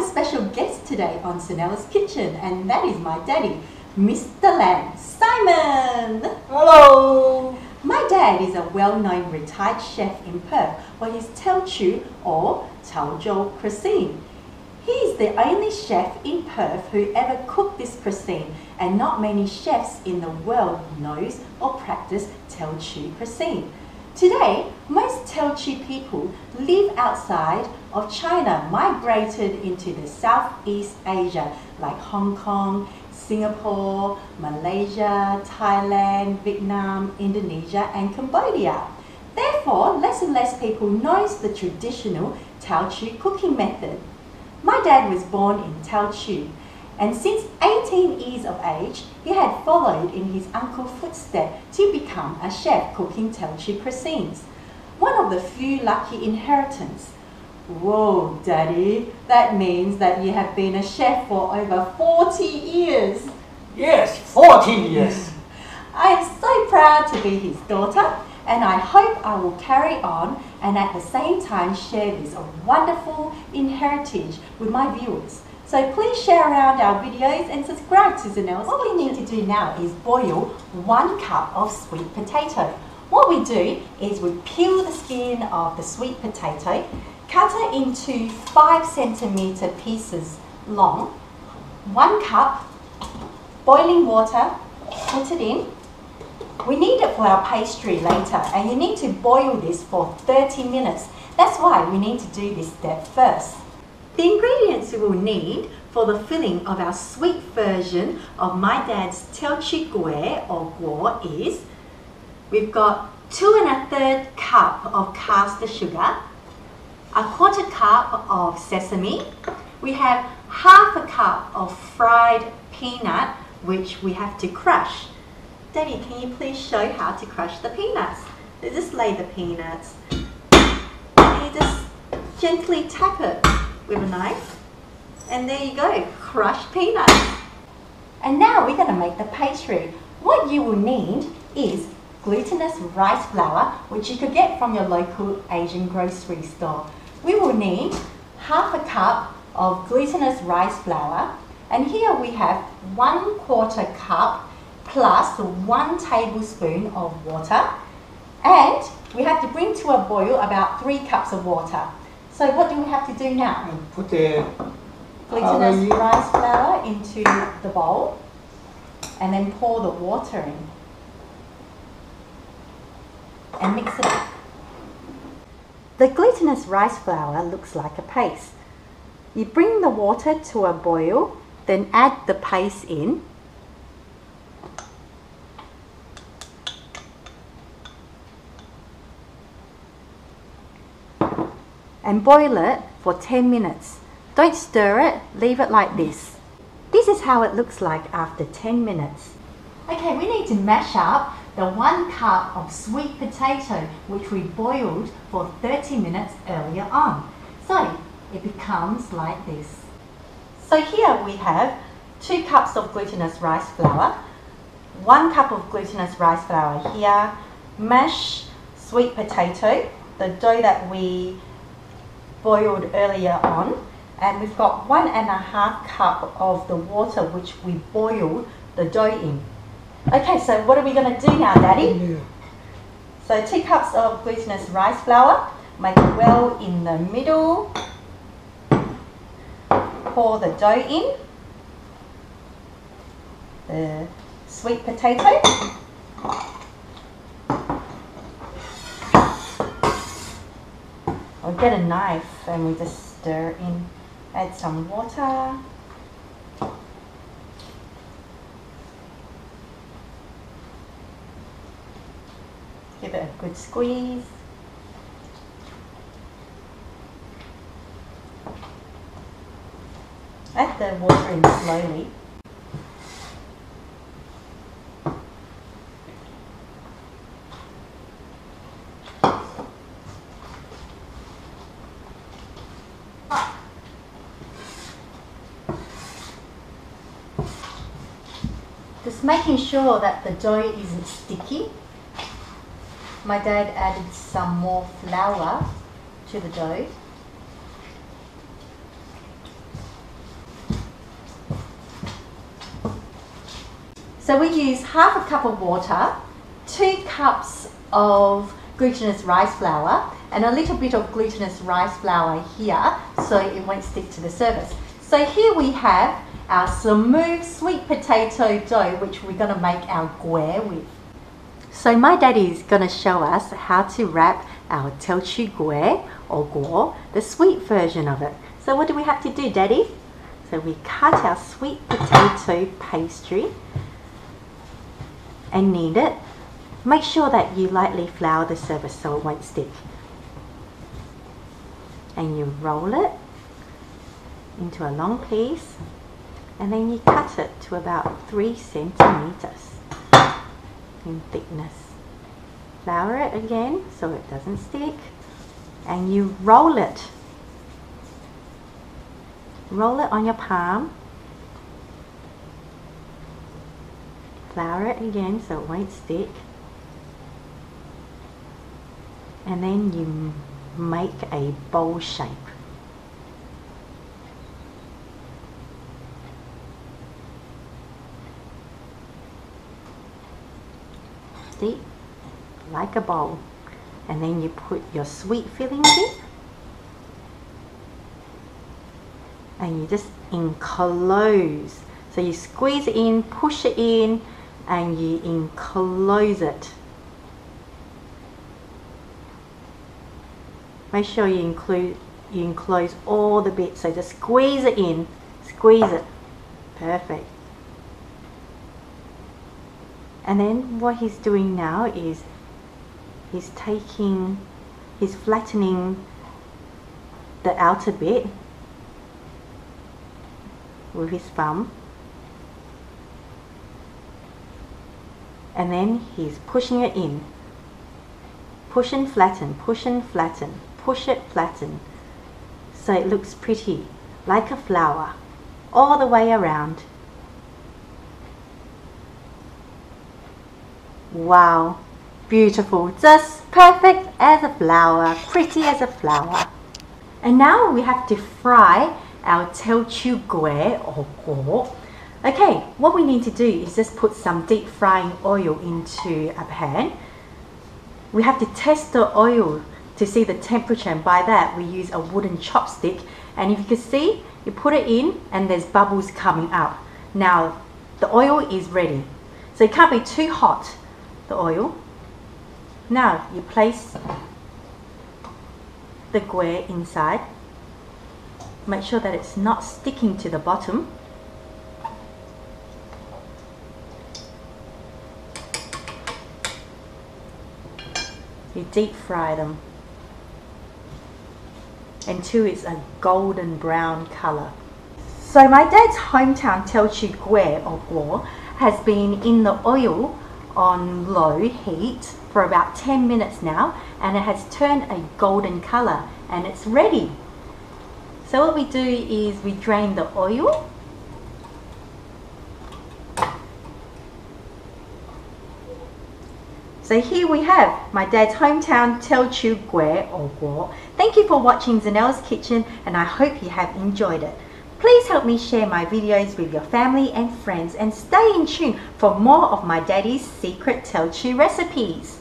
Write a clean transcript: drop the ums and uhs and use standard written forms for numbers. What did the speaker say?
special guest today on Sonella's Kitchen, and that is my daddy, Mr. Lam, Simon. Hello! My dad is a well-known retired chef in Perth for his Teo Chew or Chao Zhou cuisine. He is the only chef in Perth who ever cooked this cuisine, and not many chefs in the world knows or practice Teo Chew cuisine. Today, most Teo Chew people live outside of China, migrated into the Southeast Asia like Hong Kong, Singapore, Malaysia, Thailand, Vietnam, Indonesia and Cambodia. Therefore, less and less people knows the traditional Teo Chew cooking method. My dad was born in Teo Chew, and since 18 years of age, he had followed in his uncle's footsteps to become a chef cooking Teo Chew cuisines. One of the few lucky inheritance. Whoa, Daddy, that means that you have been a chef for over 40 years. Yes, 40 years. I am so proud to be his daughter, and I hope I will carry on and at the same time share this wonderful inheritance with my viewers. So please share around our videos and subscribe to Sonella's. What we need to do now is boil 1 cup of sweet potato. What we do is we peel the skin of the sweet potato, cut it into 5 centimeter pieces long, 1 cup, boiling water, put it in. We need it for our pastry later, and you need to boil this for 30 minutes. That's why we need to do this step first. The ingredients we will need for the filling of our sweet version of my dad's Teo Chew Kueh or guo is, we've got 2 1/3 cup of caster sugar, 1/4 cup of sesame, we have 1/2 cup of fried peanut which we have to crush. Daddy, can you please show how to crush the peanuts? So just lay the peanuts and you just gently tap it with a knife, and there you go, crushed peanuts. And now we're going to make the pastry. What you will need is glutinous rice flour, which you could get from your local Asian grocery store. We will need 1/2 cup of glutinous rice flour, and here we have 1/4 cup plus 1 tablespoon of water, and we have to bring to a boil about 3 cups of water. So what do we have to do now? Put the Glutinous rice flour into the bowl and then pour the water in and mix it up. The glutinous rice flour looks like a paste. You bring the water to a boil, then add the paste in. And boil it for 10 minutes. Don't stir it, leave it like this. This is how it looks like after 10 minutes. Okay, we need to mash up the 1 cup of sweet potato which we boiled for 30 minutes earlier on. So it becomes like this. So here we have 2 cups of glutinous rice flour, 1 cup of glutinous rice flour here, mashed sweet potato, the dough that we boiled earlier on, and we've got 1 1/2 cup of the water which we boiled the dough in. Okay, so what are we going to do now, Daddy? Yeah. So 2 cups of glutinous rice flour, make a well in the middle, pour the dough in, the sweet potato, or get a knife and we just stir in, add some water. Give it a good squeeze. Add the water in slowly. Just making sure that the dough isn't sticky. My dad added some more flour to the dough. So we use half a cup of water, 2 cups of glutinous rice flour, and a little bit of glutinous rice flour here so it won't stick to the surface. So here we have our smooth sweet potato dough, which we're going to make our kueh with. So my daddy is going to show us how to wrap our Teo Chew kueh or guo, the sweet version of it. So what do we have to do, Daddy? So we cut our sweet potato pastry and knead it. Make sure that you lightly flour the surface so it won't stick. And you roll it into a long piece and then you cut it to about 3 centimeters in thickness. Flour it again so it doesn't stick and you roll it. Roll it on your palm. Flour it again so it won't stick. And then you make a bowl shape. See? Like a bowl. And then you put your sweet fillings in. And you just enclose. So you squeeze it in, push it in, and you enclose it. Make sure you enclose all the bits. So just squeeze it in, squeeze it. Perfect. And then what he's doing now is he's flattening the outer bit with his thumb. And then he's pushing it in. Push and flatten, push and flatten, push it, flatten. So it looks pretty, like a flower, all the way around. Wow, beautiful, just perfect as a flower, pretty as a flower. And now we have to fry our Teo Chew kueh or guo. Okay, what we need to do is just put some deep frying oil into a pan. We have to test the oil to see the temperature, and by that we use a wooden chopstick, and if you can see, you put it in and there's bubbles coming up. Now the oil is ready, so it can't be too hot, the oil. Now you place the kueh inside. Make sure that it's not sticking to the bottom. You deep fry them until it's a golden brown color. So my dad's hometown Teo Chew kueh or guo has been in the oil on low heat for about 10 minutes now, and it has turned a golden color and it's ready. So what we do is we drain the oil. So here we have my dad's hometown Teo Chew kueh or guo. Thank you for watching Zanelle's Kitchen, and I hope you have enjoyed it. Please help me share my videos with your family and friends, and stay in tune for more of my daddy's secret Teo Chew recipes.